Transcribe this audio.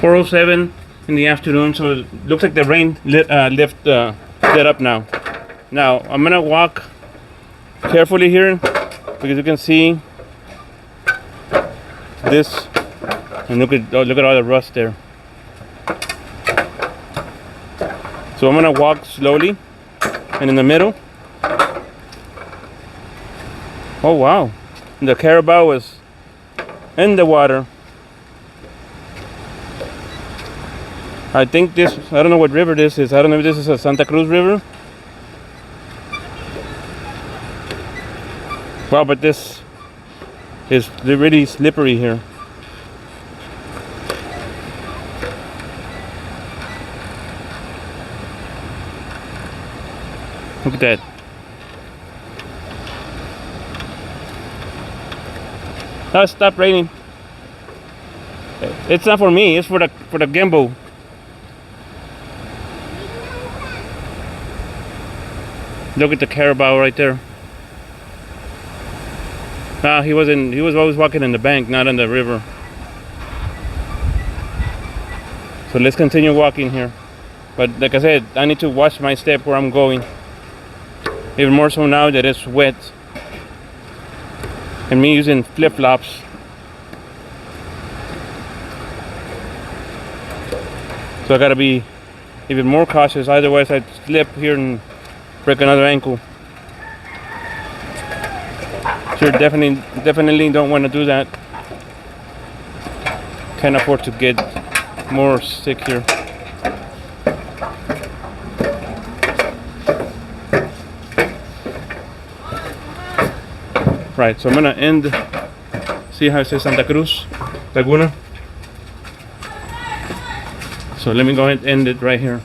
4:07 in the afternoon, so it looks like the rain lit up now. Now I'm gonna walk carefully here because you can see this, and look at all the rust there. So I'm gonna walk slowly, and in the middle. Oh wow, the carabao was in the water. I think I don't know what river this is. I don't know if this is a Santa Cruz River. Wow, but this is really slippery here. Look at that. Oh, stop raining. It's not for me, it's for the gimbal. Look at the carabao right there. He was always walking in the bank, not in the river. So let's continue walking here. But like I said, I need to watch my step where I'm going. Even more so now that it's wet. And me using flip-flops. So I gotta be even more cautious, otherwise I'd slip here and break another ankle. Sure, definitely don't want to do that. Can't afford to get more sick here. Right, so I'm gonna end. See how it says Santa Cruz, Laguna. So let me go ahead and end it right here.